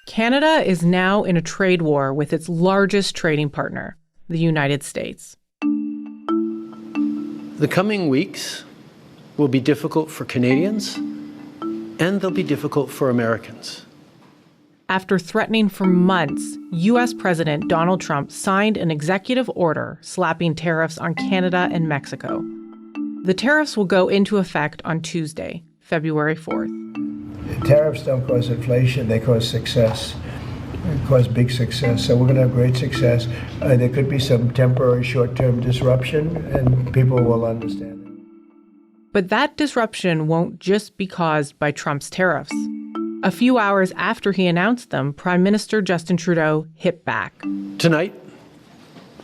Canada is now in a trade war with its largest trading partner, the United States. The coming weeks will be difficult for Canadians, and they'll be difficult for Americans. After threatening for months, U.S. President Donald Trump signed an executive order slapping tariffs on Canada and Mexico. The tariffs will go into effect on Tuesday, February 4th. Tariffs don't cause inflation, they cause success. They cause big success. So we're going to have great success. There could be some temporary short-term disruption, and people will understand it. But that disruption won't just be caused by Trump's tariffs. A few hours after he announced them, Prime Minister Justin Trudeau hit back. Tonight,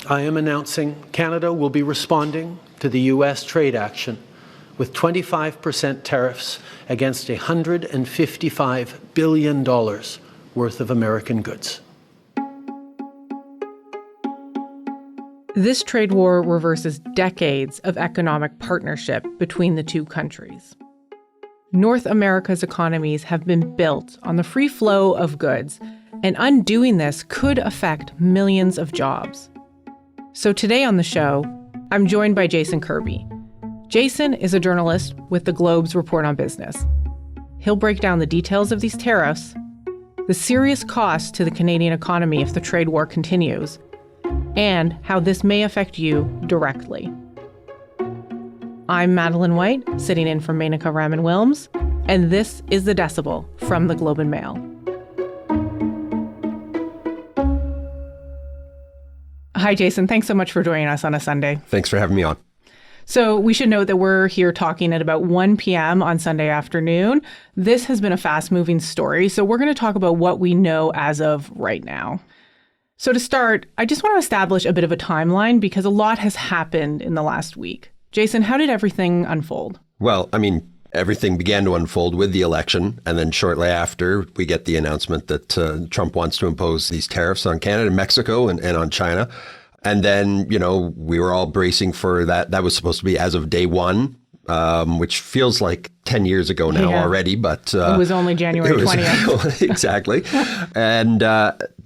I am announcing Canada will be responding to the U.S. trade action with 25% tariffs against $155 billion worth of American goods. This trade war reverses decades of economic partnership between the two countries. North America's economies have been built on the free flow of goods, and undoing this could affect millions of jobs. So today on the show, I'm joined by Jason Kirby. Jason is a journalist with the Globe's Report on Business. He'll break down the details of these tariffs, the serious cost to the Canadian economy if the trade war continues, and how this may affect you directly. I'm Madeline White, sitting in for Menaka Raman-Wilms, and this is The Decibel from the Globe and Mail. Hi, Jason. Thanks so much for joining us on a Sunday. Thanks for having me on. So we should note that we're here talking at about 1 p.m. on Sunday afternoon. This has been a fast-moving story, so we're going to talk about what we know as of right now. So to start, I just want to establish a bit of a timeline because a lot has happened in the last week. Jason, how did everything unfold? Well, everything began to unfold with the election. And then shortly after, we get the announcement that Trump wants to impose these tariffs on Canada, Mexico, and on China. And then, we were all bracing for that. That was supposed to be as of day one, which feels like 10 years ago now already. But it was only January 20th. Exactly. And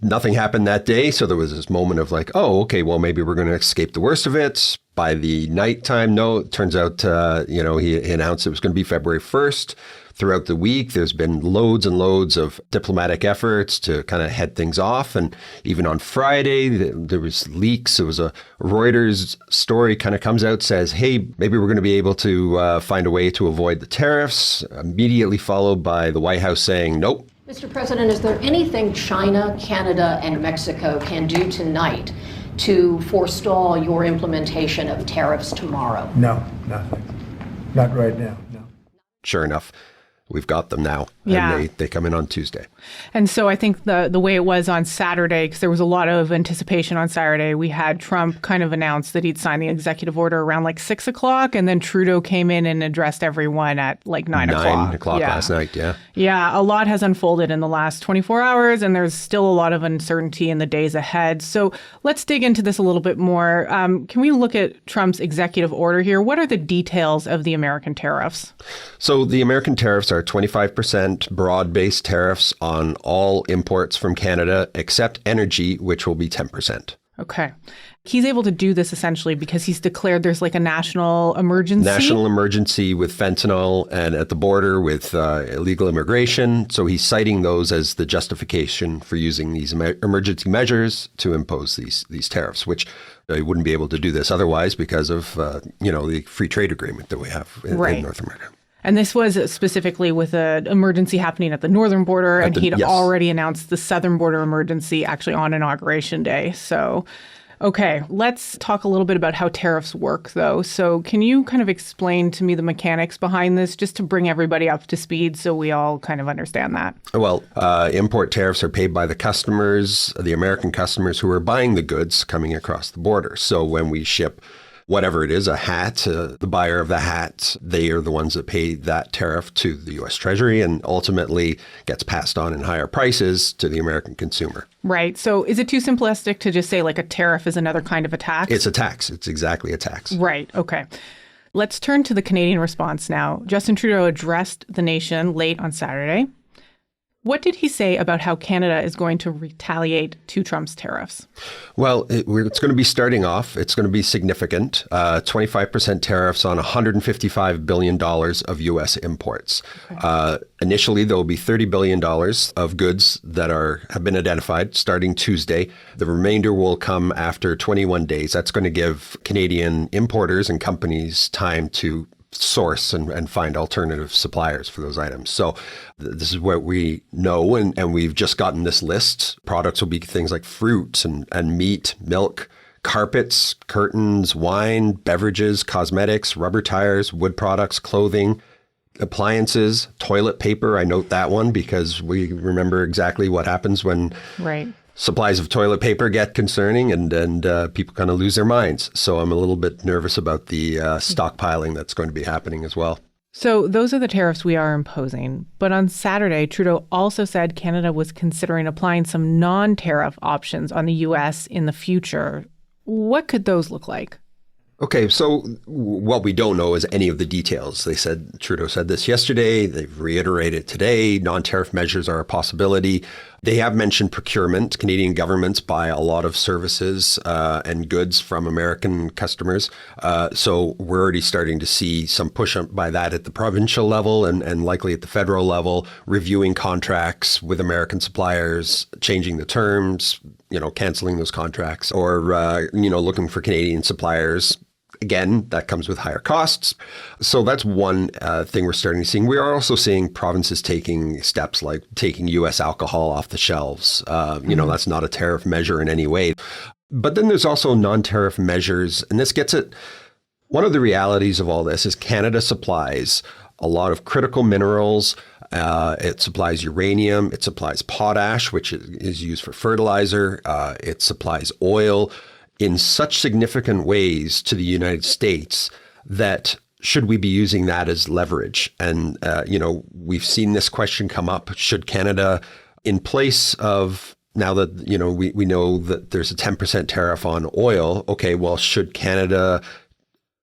nothing happened that day. So there was this moment of like, oh, okay, well, maybe we're going to escape the worst of it. By the nighttime, no, it turns out, he announced it was going to be February 1st. Throughout the week, there's been loads and loads of diplomatic efforts to kind of head things off. And even on Friday, there was leaks. It was a Reuters story kind of comes out, says, hey, maybe we're going to be able to find a way to avoid the tariffs, immediately followed by the White House saying, nope. Mr. President, is there anything China, Canada, and Mexico can do tonight to forestall your implementation of tariffs tomorrow? No, nothing. Not right now, no. Sure enough, we've got them now. Yeah. And they come in on Tuesday. And so I think the way it was on Saturday, because there was a lot of anticipation on Saturday, we had Trump kind of announce that he'd signed the executive order around like 6 o'clock, and then Trudeau came in and addressed everyone at like 9 o'clock. 9 o'clock last night, yeah. Yeah, a lot has unfolded in the last 24 hours, and there's still a lot of uncertainty in the days ahead. So let's dig into this a little bit more. Can we look at Trump's executive order here? What are the details of the American tariffs? So the American tariffs are 25% broad-based tariffs on all imports from Canada, except energy, which will be 10%. Okay. He's able to do this essentially because he's declared there's like a national emergency. National emergency with fentanyl and at the border with illegal immigration. So he's citing those as the justification for using these emergency measures to impose these tariffs, which he wouldn't be able to do this otherwise because of, the free trade agreement that we have in North America. And this was specifically with an emergency happening at the northern border, and he'd already announced the southern border emergency actually on Inauguration Day. So, okay, let's talk a little bit about how tariffs work, though. So can you kind of explain to me the mechanics behind this, just to bring everybody up to speed so we all kind of understand that? Well, import tariffs are paid by the customers, the American customers who are buying the goods coming across the border. So when we ship whatever it is, a hat, the buyer of the hat, they are the ones that pay that tariff to the U.S. Treasury and ultimately gets passed on in higher prices to the American consumer. Right. So is it too simplistic to just say like a tariff is another kind of a tax? It's a tax. It's exactly a tax. Right. Okay. Let's turn to the Canadian response now. Justin Trudeau addressed the nation late on Saturday. What did he say about how Canada is going to retaliate to Trump's tariffs? Well, it's going to be starting off. It's going to be significant. 25% tariffs on $155 billion of U.S. imports. Okay. Initially, there will be $30 billion of goods that have been identified starting Tuesday. The remainder will come after 21 days. That's going to give Canadian importers and companies time to source and find alternative suppliers for those items. So this is what we know, and we've just gotten this list. Products will be things like fruit and meat, milk, carpets, curtains, wine, beverages, cosmetics, rubber tires, wood products, clothing, appliances, toilet paper. I note that one because we remember exactly what happens when supplies of toilet paper get concerning and people kind of lose their minds. So I'm a little bit nervous about the stockpiling that's going to be happening as well. So those are the tariffs we are imposing. But on Saturday, Trudeau also said Canada was considering applying some non-tariff options on the U.S. in the future. What could those look like? Okay, so what we don't know is any of the details. Trudeau said this yesterday. They've reiterated today. Non-tariff measures are a possibility. They have mentioned procurement. Canadian governments buy a lot of services and goods from American customers. So we're already starting to see some push up by that at the provincial level and likely at the federal level, reviewing contracts with American suppliers, changing the terms, canceling those contracts or, looking for Canadian suppliers. Again, that comes with higher costs. So that's one thing we're starting to see. We are also seeing provinces taking steps like taking U.S. alcohol off the shelves. That's not a tariff measure in any way. But then there's also non-tariff measures. And this gets at one of the realities of all this is Canada supplies a lot of critical minerals. It supplies uranium. It supplies potash, which is used for fertilizer. It supplies oil in such significant ways to the United States that should we be using that as leverage? And, we've seen this question come up. Should Canada, in place of now that, we know that there's a 10% tariff on oil, okay, well, should Canada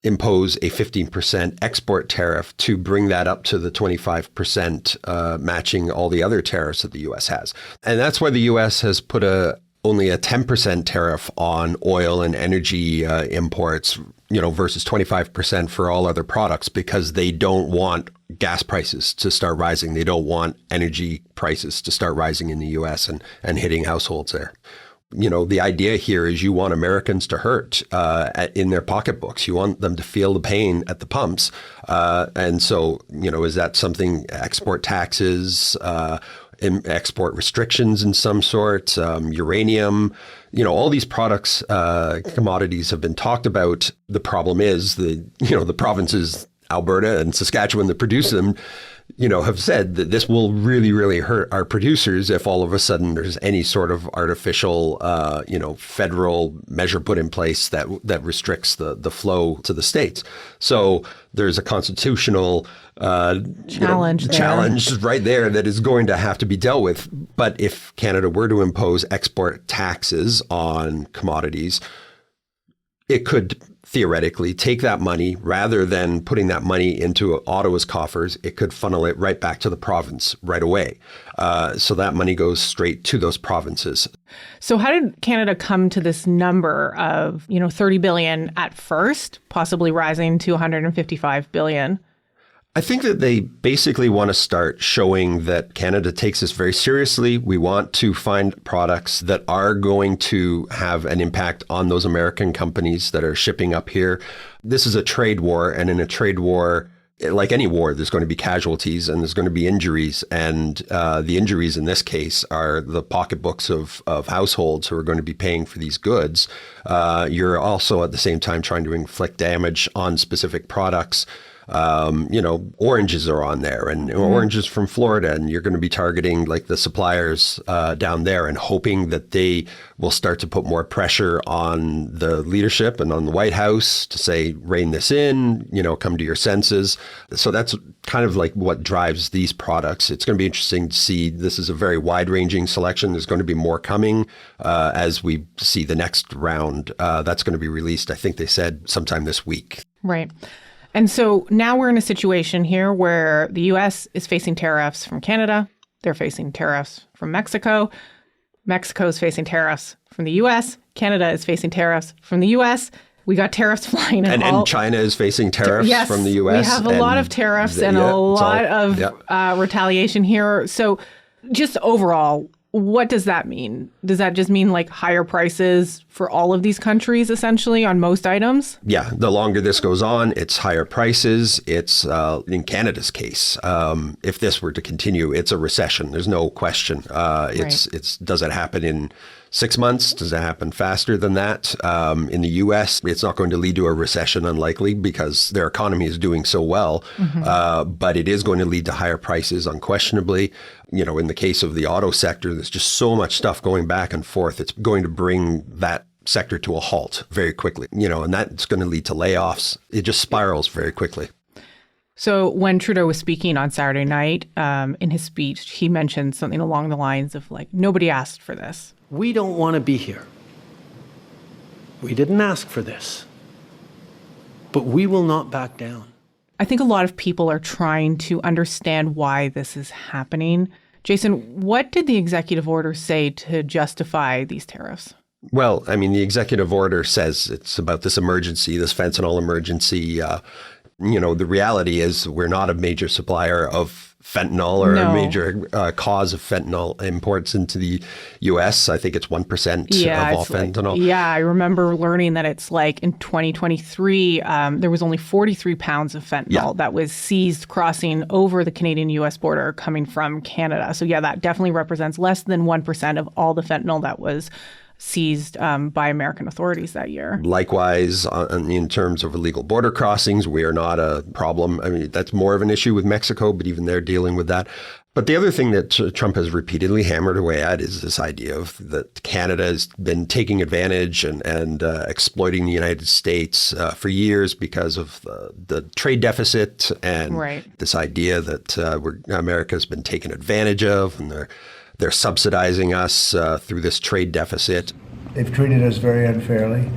impose a 15% export tariff to bring that up to the 25% matching all the other tariffs that the U.S. has? And that's why the U.S. has put only a 10% tariff on oil and energy imports, versus 25% for all other products, because they don't want gas prices to start rising. They don't want energy prices to start rising in the U.S. and hitting households there. The idea here is you want Americans to hurt in their pocketbooks. You want them to feel the pain at the pumps. And so, is that something, export taxes, export restrictions in some sort, uranium, all these products, commodities have been talked about. The problem is the provinces, Alberta and Saskatchewan that produce them, have said that this will really, really hurt our producers if all of a sudden there's any sort of artificial, federal measure put in place that restricts the flow to the states. So there's a constitutional challenge right there that is going to have to be dealt with. But if Canada were to impose export taxes on commodities, it could theoretically take that money, rather than putting that money into Ottawa's coffers, it could funnel it right back to the province right away. So that money goes straight to those provinces. So how did Canada come to this number of, $30 billion at first, possibly rising to $155 billion? I think that they basically want to start showing that Canada takes this very seriously. We want to find products that are going to have an impact on those American companies that are shipping up here. This is a trade war, and in a trade war, like any war, there's going to be casualties and there's going to be injuries. And the injuries in this case are the pocketbooks of households who are going to be paying for these goods. You're also at the same time trying to inflict damage on specific products. Oranges are on there and oranges from Florida, and you're going to be targeting like the suppliers down there and hoping that they will start to put more pressure on the leadership and on the White House to say, rein this in, come to your senses. So that's kind of like what drives these products. It's going to be interesting to see. This is a very wide-ranging selection. There's going to be more coming as we see the next round. That's going to be released, I think they said, sometime this week. Right. And so now we're in a situation here where the U.S. is facing tariffs from Canada, they're facing tariffs from Mexico. Mexico's facing tariffs from the U.S. Canada is facing tariffs from the U.S. We got tariffs flying in and China is facing tariffs from the U.S. We have a lot of tariffs and a lot of retaliation here. So just overall, what does that mean? Does that just mean like higher prices for all of these countries, essentially, on most items? Yeah, the longer this goes on, it's higher prices. It's, in Canada's case, if this were to continue, it's a recession. There's no question. It's does it happen in 6 months? Does it happen faster than that? In the U.S., it's not going to lead to a recession, unlikely, because their economy is doing so well. But it is going to lead to higher prices, unquestionably. You know, in the case of the auto sector, there's just so much stuff going back and forth. It's going to bring that sector to a halt very quickly, you know, and that's going to lead to layoffs. It just spirals very quickly. So when Trudeau was speaking on Saturday night, in his speech, he mentioned something along the lines of like, nobody asked for this. We don't want to be here. We didn't ask for this. But we will not back down. I think a lot of people are trying to understand why this is happening. Jason, what did the executive order say to justify these tariffs? Well, I mean, the executive order says it's about this emergency, this fentanyl emergency. You know, the reality is we're not a major supplier of fentanyl or a major cause of fentanyl imports into the U.S. I think it's 1% of all fentanyl. I remember learning that it's like in 2023, there was only 43 pounds of fentanyl that was seized crossing over the Canadian-U.S. border coming from Canada. So that definitely represents less than 1% of all the fentanyl that was seized by American authorities that year. Likewise, in terms of illegal border crossings, we are not a problem. I mean, that's more of an issue with Mexico, but even they're dealing with that. But the other thing that Trump has repeatedly hammered away at is this idea of that Canada has been taking advantage and exploiting the United States for years because of the trade deficit and this idea that America's been taken advantage of, and they're subsidizing us through this trade deficit. They've treated us very unfairly.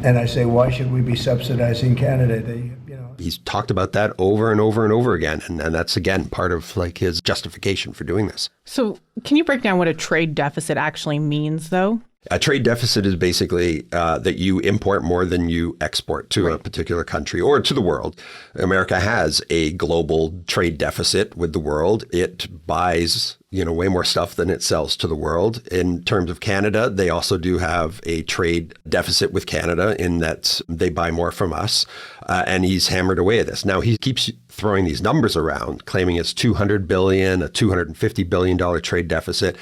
And I say, why should we be subsidizing Canada? He's talked about that over and over and over again. And that's, again, part of like his justification for doing this. So can you break down what a trade deficit actually means, though? A trade deficit is basically that you import more than you export to a particular country or to the world. America has a global trade deficit with the world. It buys, way more stuff than it sells to the world. In terms of Canada, they also do have a trade deficit with Canada in that they buy more from us. And he's hammered away at this. Now, he keeps throwing these numbers around, claiming it's $200 billion, a $250 billion trade deficit.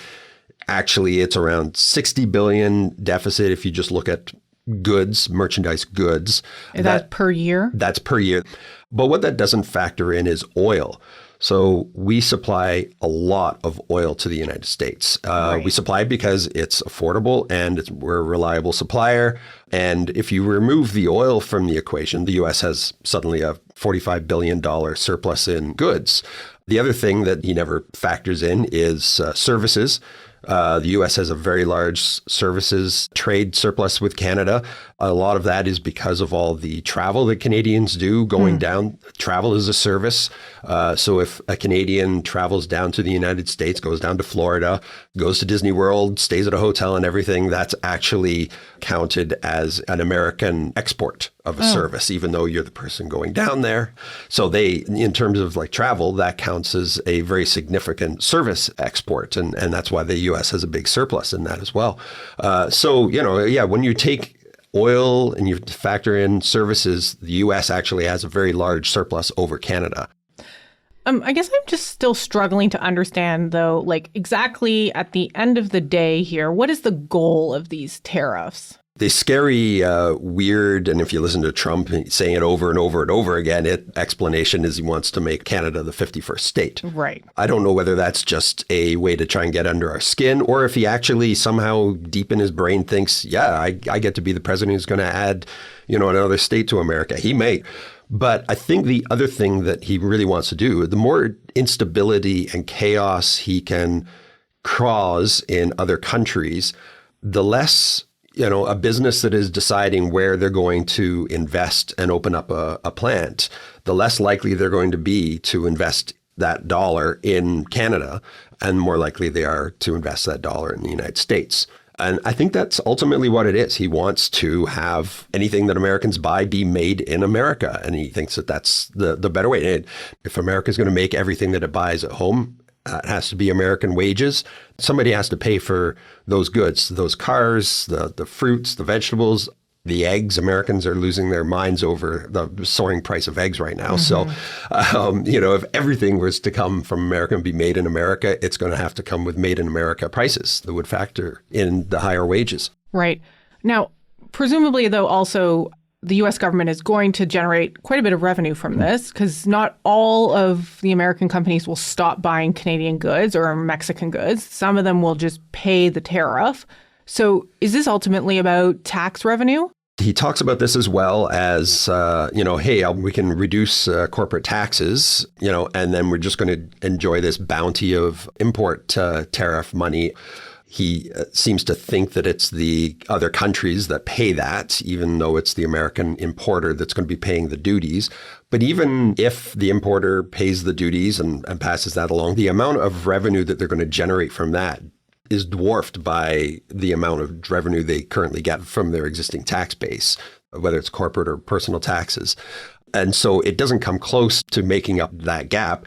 Actually, it's around $60 billion deficit if you just look at goods, merchandise goods. Is that per year? That's per year. But what that doesn't factor in is oil. So we supply a lot of oil to the United States. We supply because it's affordable and we're a reliable supplier. And if you remove the oil from the equation, the U.S. has suddenly a $45 billion surplus in goods. The other thing that he never factors in is services. The U.S. has a very large services trade surplus with Canada. A lot of that is because of all the travel that Canadians do going down. Travel is a service. So if a Canadian travels down to the United States, goes down to Florida, goes to Disney World, stays at a hotel and everything, that's actually counted as an American export of a service, even though you're the person going down there. So in terms of like travel, that counts as a very significant service export. And that's why the U.S. has a big surplus in that as well. When you take oil and you factor in services, the U.S. actually has a very large surplus over Canada. I guess I'm just still struggling to understand, though, like exactly at the end of the day here, what is the goal of these tariffs? The scary, weird, and if you listen to Trump saying it over and over and over again, explanation is he wants to make Canada the 51st state. Right. I don't know whether that's just a way to try and get under our skin, or if he actually somehow deep in his brain thinks, I get to be the president who's going to add, another state to America. He may. But I think the other thing that he really wants to do, the more instability and chaos he can cause in other countries, the less a business that is deciding where they're going to invest and open up a plant, the less likely they're going to be to invest that dollar in Canada, and more likely they are to invest that dollar in the United States. And I think that's ultimately what it is. He wants to have anything that Americans buy be made in America. And he thinks that that's the better way. And if America is going to make everything that it buys at home, it has to be American wages. Somebody has to pay for those goods, those cars, the fruits, the vegetables, the eggs. Americans are losing their minds over the soaring price of eggs right now. So, if everything was to come from America and be made in America, it's going to have to come with made in America prices that would factor in the higher wages. Right. Now, presumably, though, also the U.S. government is going to generate quite a bit of revenue from this, because not all of the American companies will stop buying Canadian goods or Mexican goods. Some of them will just pay the tariff. So is this ultimately about tax revenue? He talks about this as well as, hey, we can reduce corporate taxes, and then we're just going to enjoy this bounty of import tariff money. He seems to think that it's the other countries that pay that, even though it's the American importer that's going to be paying the duties. But even if the importer pays the duties and passes that along, the amount of revenue that they're going to generate from that is dwarfed by the amount of revenue they currently get from their existing tax base, whether it's corporate or personal taxes. And so it doesn't come close to making up that gap.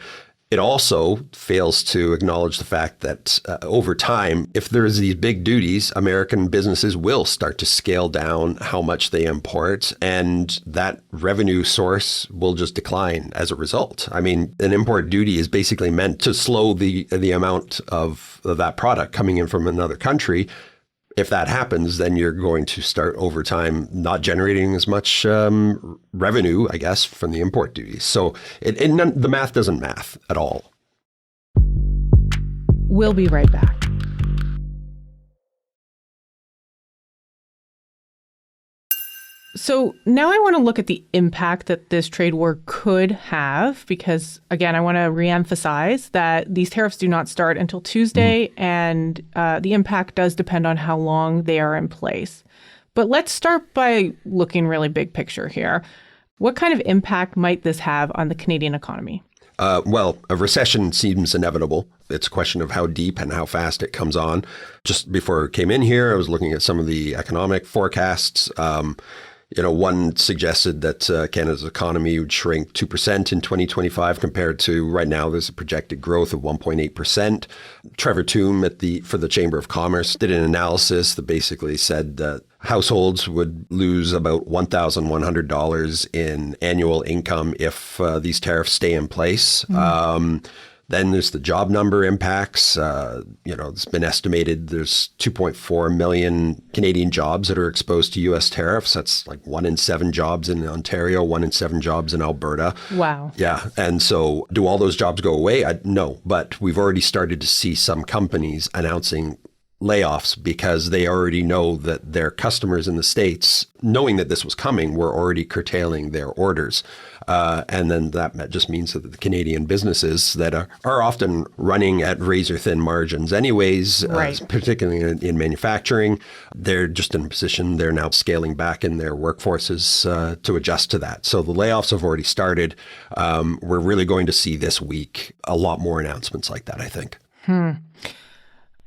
It also fails to acknowledge the fact that over time, if there's these big duties, American businesses will start to scale down how much they import, and that revenue source will just decline as a result. I mean, an import duty is basically meant to slow the amount of that product coming in from another country. If that happens, then you're going to start over time not generating as much revenue, I guess, from the import duties. So the math doesn't math at all. We'll be right back. So now I want to look at the impact that this trade war could have, because, again, I want to reemphasize that these tariffs do not start until Tuesday, and the impact does depend on how long they are in place. But let's start by looking really big picture here. What kind of impact might this have on the Canadian economy? Well, a recession seems inevitable. It's a question of how deep and how fast it comes on. Just before I came in here, I was looking at some of the economic forecasts. One suggested that Canada's economy would shrink 2% in 2025 compared to right now there's a projected growth of 1.8%. Trevor Toome for the Chamber of Commerce did an analysis that basically said that households would lose about $1,100 in annual income if these tariffs stay in place. Then there's the job number impacts. It's been estimated there's 2.4 million Canadian jobs that are exposed to U.S. tariffs. That's like 1 in 7 jobs in Ontario, 1 in 7 jobs in Alberta. Wow. Yeah. And so do all those jobs go away? No, but we've already started to see some companies announcing layoffs because they already know that their customers in the States, knowing that this was coming, were already curtailing their orders. And then that just means that the Canadian businesses that are often running at razor thin margins anyways, right. Particularly in manufacturing, they're just in a position, they're now scaling back in their workforces to adjust to that. So the layoffs have already started. We're really going to see this week a lot more announcements like that, I think.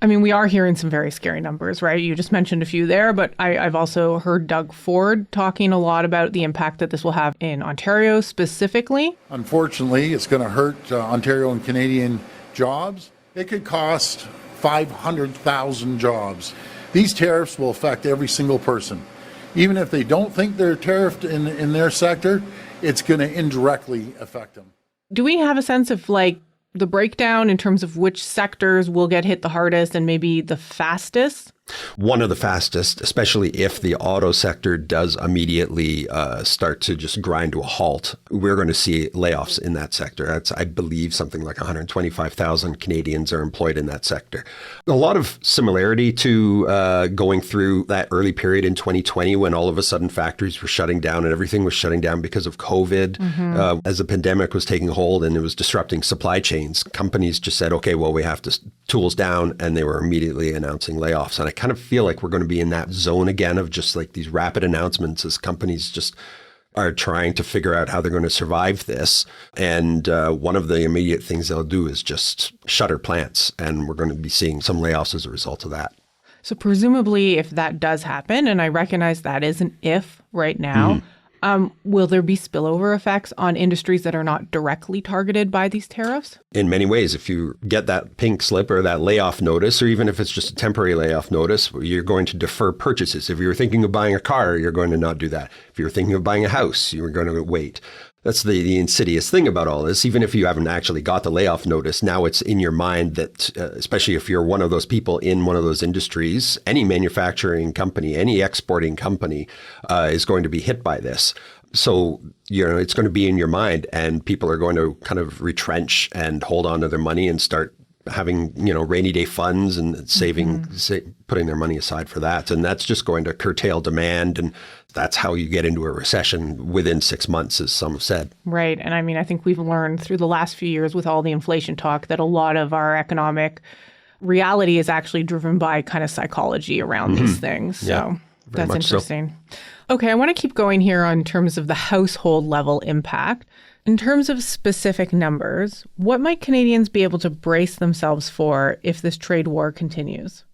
I mean, we are hearing some very scary numbers, right? You just mentioned a few there, but I've also heard Doug Ford talking a lot about the impact that this will have in Ontario specifically. Unfortunately, it's going to hurt Ontario and Canadian jobs. It could cost 500,000 jobs. These tariffs will affect every single person. Even if they don't think they're tariffed in their sector, it's going to indirectly affect them. Do we have a sense of the breakdown in terms of which sectors will get hit the hardest and maybe the fastest? One of the fastest, especially if the auto sector does immediately start to just grind to a halt. We're going to see layoffs in that sector. That's, I believe, something like 125,000 Canadians are employed in that sector. A lot of similarity to going through that early period in 2020 when all of a sudden factories were shutting down and everything was shutting down because of COVID. As the pandemic was taking hold and it was disrupting supply chains, companies just said, okay, well, we have to tools down, and they were immediately announcing layoffs. And I kind of feel like we're going to be in that zone again of just like these rapid announcements as companies just are trying to figure out how they're going to survive this. And one of the immediate things they'll do is just shutter plants. And we're going to be seeing some layoffs as a result of that. So presumably, if that does happen, and I recognize that is an if right now, will there be spillover effects on industries that are not directly targeted by these tariffs? In many ways, if you get that pink slip or that layoff notice, or even if it's just a temporary layoff notice, you're going to defer purchases. If you're thinking of buying a car, you're going to not do that. If you're thinking of buying a house, you're going to wait. That's the insidious thing about all this. Even if you haven't actually got the layoff notice, now it's in your mind that, especially if you're one of those people in one of those industries, any manufacturing company, any exporting company is going to be hit by this. So, it's going to be in your mind, and people are going to kind of retrench and hold on to their money and start having, rainy day funds and saving, putting their money aside for that. And that's just going to curtail demand. And that's how you get into a recession within 6 months, as some have said. Right. And I think we've learned through the last few years with all the inflation talk that a lot of our economic reality is actually driven by kind of psychology around these things. So that's interesting. Okay, I want to keep going here on terms of the household level impact. In terms of specific numbers, what might Canadians be able to brace themselves for if this trade war continues?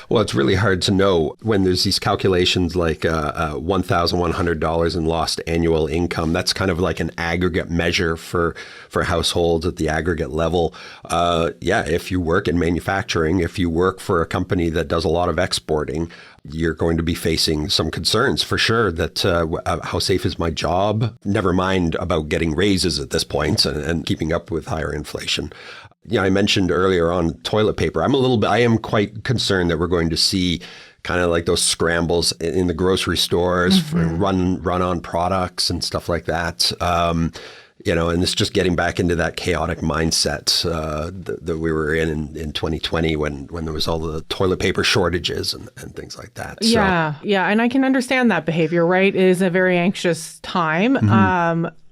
Well, it's really hard to know when there's these calculations like $1,100 in lost annual income. That's kind of like an aggregate measure for households at the aggregate level. If you work in manufacturing, if you work for a company that does a lot of exporting, you're going to be facing some concerns for sure that how safe is my job? Never mind about getting raises at this point and keeping up with higher inflation. I mentioned earlier on toilet paper. I am quite concerned that we're going to see kind of like those scrambles in the grocery stores for run on products and stuff like that. And it's just getting back into that chaotic mindset that we were in 2020 when there was all the toilet paper shortages and things like that. Yeah. And I can understand that behavior, right? It is a very anxious time.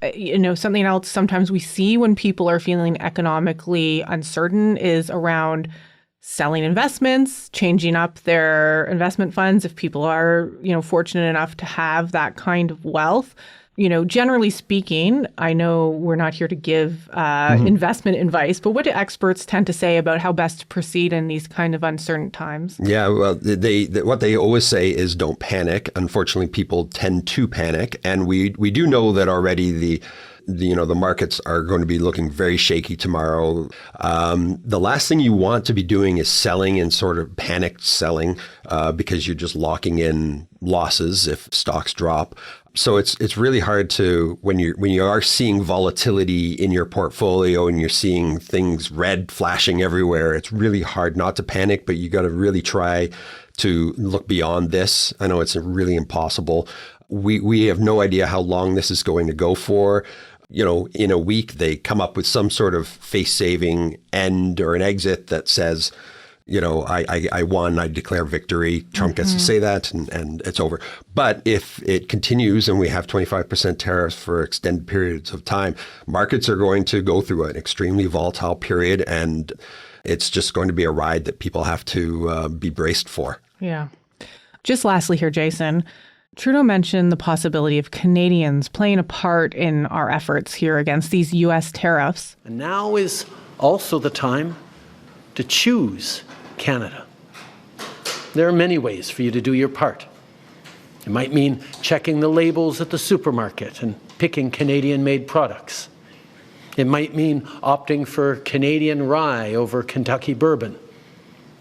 Something else sometimes we see when people are feeling economically uncertain is around selling investments, changing up their investment funds if people are, fortunate enough to have that kind of wealth. Generally speaking, I know we're not here to give investment advice, but what do experts tend to say about how best to proceed in these kind of uncertain times? Yeah, well, what they always say is don't panic. Unfortunately, people tend to panic. And we do know that already the markets are going to be looking very shaky tomorrow. The last thing you want to be doing is selling and sort of panicked selling because you're just locking in losses if stocks drop. So it's really hard to when you are seeing volatility in your portfolio and you're seeing things red flashing everywhere. It's really hard not to panic, but you got to really try to look beyond this. I know it's really impossible. We have no idea how long this is going to go for. In a week, they come up with some sort of face-saving end or an exit that says, I won, I declare victory. Trump gets to say that and it's over. But if it continues and we have 25% tariffs for extended periods of time, markets are going to go through an extremely volatile period, and it's just going to be a ride that people have to be braced for. Yeah. Just lastly here, Jason, Trudeau mentioned the possibility of Canadians playing a part in our efforts here against these U.S. tariffs. And now is also the time to choose Canada. There are many ways for you to do your part. It might mean checking the labels at the supermarket and picking Canadian-made products. It might mean opting for Canadian rye over Kentucky bourbon,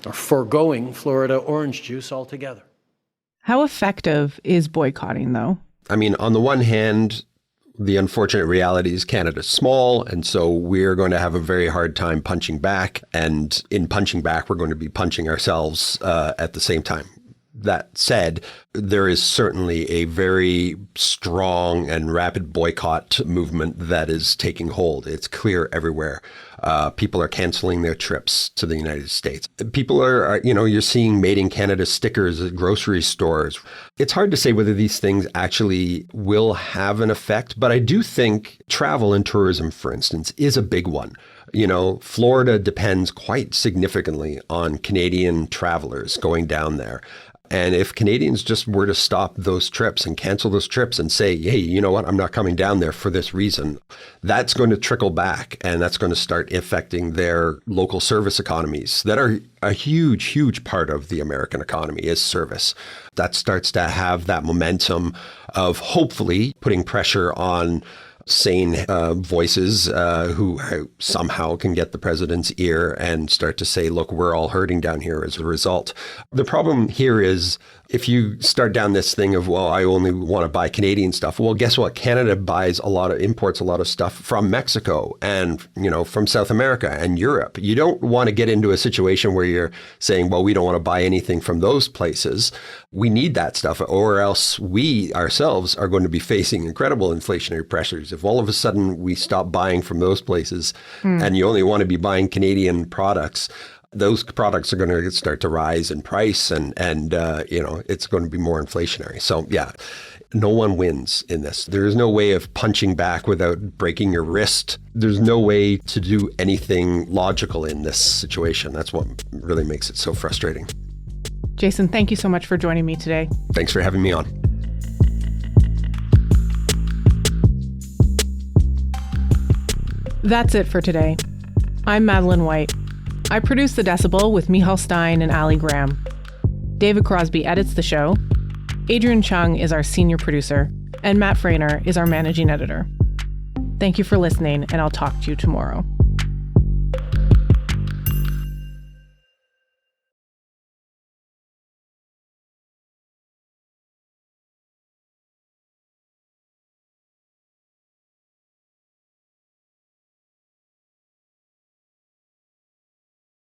or foregoing Florida orange juice altogether. How effective is boycotting, though? On the one hand, the unfortunate reality is Canada's small, and so we're going to have a very hard time punching back. And in punching back, we're going to be punching ourselves at the same time. That said, there is certainly a very strong and rapid boycott movement that is taking hold. It's clear everywhere. People are canceling their trips to the United States. People are, you're seeing Made in Canada stickers at grocery stores. It's hard to say whether these things actually will have an effect, but I do think travel and tourism, for instance, is a big one. Florida depends quite significantly on Canadian travelers going down there. And if Canadians just were to stop those trips and cancel those trips and say, hey, you know what, I'm not coming down there for this reason, that's going to trickle back and that's going to start affecting their local service economies that are a huge, huge part of the American economy is service. That starts to have that momentum of hopefully putting pressure on sane voices who somehow can get the president's ear and start to say, look, we're all hurting down here as a result. The problem here is if you start down this thing of, well, I only want to buy Canadian stuff. Well, guess what? Canada imports a lot of stuff from Mexico and, from South America and Europe. You don't want to get into a situation where you're saying, well, we don't want to buy anything from those places. We need that stuff, or else we ourselves are going to be facing incredible inflationary pressures. If all of a sudden we stop buying from those places and you only want to be buying Canadian products, those products are going to start to rise in price and it's going to be more inflationary. So, yeah, no one wins in this. There is no way of punching back without breaking your wrist. There's no way to do anything logical in this situation. That's what really makes it so frustrating. Jason, thank you so much for joining me today. Thanks for having me on. That's it for today. I'm Madeline White. I produce The Decibel with Michal Stein and Ali Graham. David Crosby edits the show. Adrian Chung is our senior producer. And Matt Frainer is our managing editor. Thank you for listening, and I'll talk to you tomorrow.